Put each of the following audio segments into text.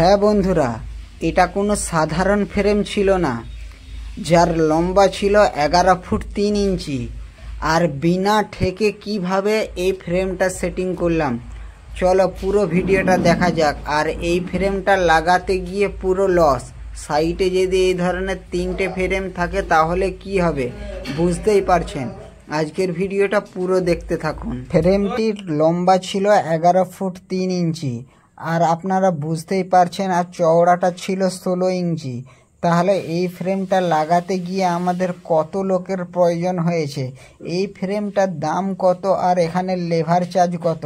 হ্যাঁ বন্ধুরা, এটা কোনো সাধারণ ফ্রেম ছিল না, যার লম্বা ছিল 11 ফুট 3 ইঞ্চি। আর বিনা ঠেকে কিভাবে এই ফ্রেমটা সেটিং করলাম, চলো পুরো ভিডিওটা দেখা যাক। আর এই ফ্রেমটা লাগাতে গিয়ে পুরো লস। সাইটে যদি এই ধরনের 3টে ফ্রেম থাকে তাহলে কি হবে বুঝতেই পারছেন। আজকের ভিডিওটা পুরো দেখতে থাকুন। ফ্রেমটির লম্বা ছিল 11 ফুট 3 ইঞ্চি, আর আপনারা বুঝতেই পারছেন, আর চওড়াটা ছিল 16 ইঞ্চি। তাহলে এই ফ্রেমটা লাগাতে গিয়ে আমাদের কত লোকের প্রয়োজন হয়েছে, এই ফ্রেমটার দাম কত, আর এখানে লেবার চার্জ কত।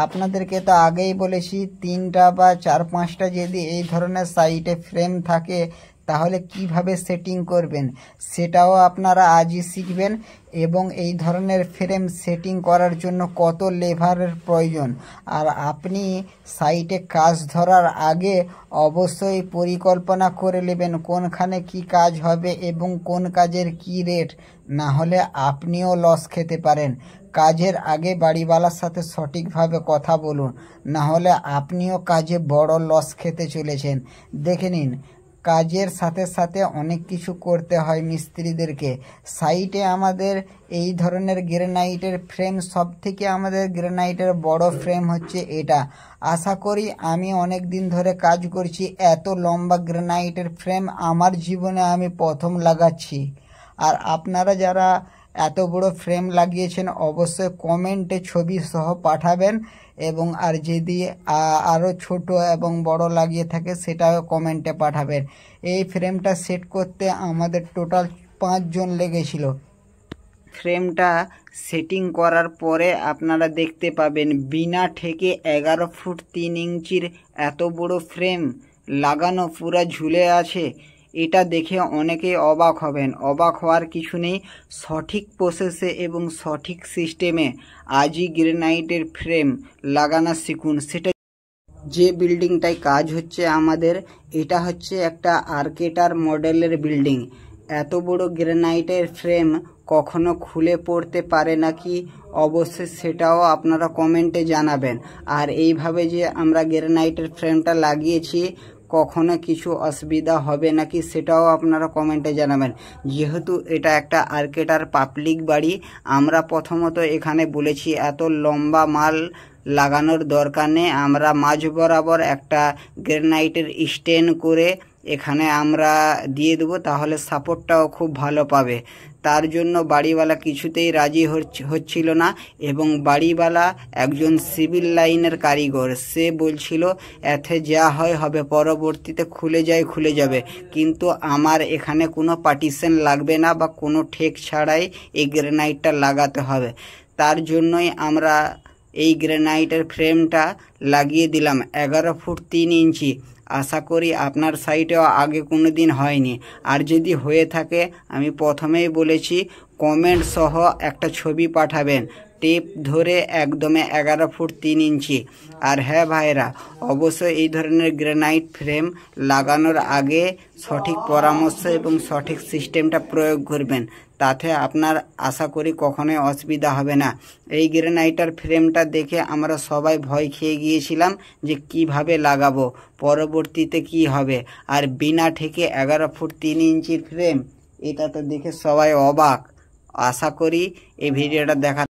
আপনাদেরকে তো আগেই বলেছি, 3টা বা 4-5টা যদি এই ধরনের সাইটে ফ্রেম থাকে তাহলে কিভাবে সেটিং করবেন সেটাও আপনারা আজই শিখবেন। এবং এই ধরনের ফ্রেম সেটিং করার জন্য কত লেবারের প্রয়োজন। আর আপনি সাইটে কাজ ধরার আগে অবশ্যই পরিকল্পনা করে নেবেন কোনখানে কি কাজ হবে এবং কোন কাজের কি রেট, না হলে আপনিও লস খেতে পারেন। কাজের আগে বাড়িওয়ালার সাথে সঠিকভাবে কথা বলুন, না হলে আপনিও কাজে বড় লস খেতে চলেছেন। দেখে নিন, কাজের সাথে সাথে অনেক কিছু করতে হয় মিস্ত্রিদেরকে। সাইটে আমাদের এই ধরনের গ্রানাইটের ফ্রেম, সব থেকে আমাদের গ্রানাইটের বড় ফ্রেম হচ্ছে এটা। আশা করি আমি অনেক দিন ধরে কাজ করছি, এত লম্বা গ্রানাইটের ফ্রেম আমার জীবনে আমি প্রথম লাগাচ্ছি। আর আপনারা যারা এত বড় ফ্রেম লাগিয়েছেন অবশ্যই কমেন্টে ছবি সহ পাঠাবেন, এবং আর যদি আরও ছোট এবং বড় লাগিয়ে থাকে সেটাও কমেন্টে পাঠাবেন। এই ফ্রেমটা সেট করতে আমাদের টোটাল 5 জন লেগেছিল। ফ্রেমটা সেটিং করার পরে আপনারা দেখতে পাবেন বিনা ঠেকে 11 ফুট 3 ইঞ্চির এত বড় ফ্রেম লাগানো পুরা ঝুলে আছে। এটা দেখে অনেকেই অবাক হবেন, অবাক হওয়ার কিছু নেই। সঠিক প্রসেসে এবং সঠিক সিস্টেমে আজই গ্রানাইটের ফ্রেম লাগানো শিখুন। সেটা যে বিল্ডিংটায় কাজ হচ্ছে আমাদের, এটা হচ্ছে একটা আর্কেটার মডেলের বিল্ডিং। এত বড় গ্রানাইটের ফ্রেম কখনো খুলে পড়তে পারে নাকি অবশ্যই সেটাও আপনারা কমেন্টে জানাবেন। আর এইভাবে যে আমরা গ্রানাইটের ফ্রেমটা লাগিয়েছি কখনো কিছু অসুবিধা হবে নাকি সেটাও আপনারা কমেন্টে জানাবেন। যেহেতু এটা একটা আর্কেটার পাবলিক বাড়ি, আমরা প্রথমত এখানে বলেছি এত লম্বা মাল লাগানোর দরকার নেই। আমরা মাঝ বরাবর একটা গ্রানাইটের স্ট্যান্ড করে এখানে আমরা দিয়ে দেবো, তাহলে সাপোর্টটাও খুব ভালো পাবে। তার জন্য বাড়িওয়ালা কিছুতেই রাজি হচ্ছিল না। এবং বাড়িওয়ালা একজন সিভিল লাইনের কারিগর, সে বলছিল এতে যা হয় হবে, পরবর্তীতে খুলে যাবে, কিন্তু আমার এখানে কোনো পার্টিশন লাগবে না বা কোনো ঠেক ছাড়াই এই গ্রানাইটটা লাগাতে হবে। তার জন্যই আমরা এই গ্রানাইটের ফ্রেমটা লাগিয়ে দিলাম 11 ফুট 3 ইঞ্চি। আশা করি আপনার সাইটেও আগে কোনো দিন হয়নি, আর যদি হয়ে থাকে আমি প্রথমেই বলেছি কমেন্ট সহ একটা ছবি পাঠাবেন, টেপ ধরে একদমে 11 ফুট 3 ইঞ্চি। আর হ্যাঁ ভাইরা, অবশ্যই এই ধরনের গ্রানাইট ফ্রেম লাগানোর আগে সঠিক পরামর্শ এবং সঠিক সিস্টেমটা প্রয়োগ করবেন, তাতে আপনার আশা করি কখনোই অসুবিধা হবে না। এই গ্রানাইটার ফ্রেমটা দেখে আমরা সবাই ভয় খেয়ে গিয়েছিলাম যে কিভাবে লাগাবো, পরবর্তীতে কি হবে। আর বিনা ঠেকে 11 ফুট 3 ইঞ্চির ফ্রেম, এটা তো দেখে সবাই অবাক। আশা করি এই ভিডিওটা দেখা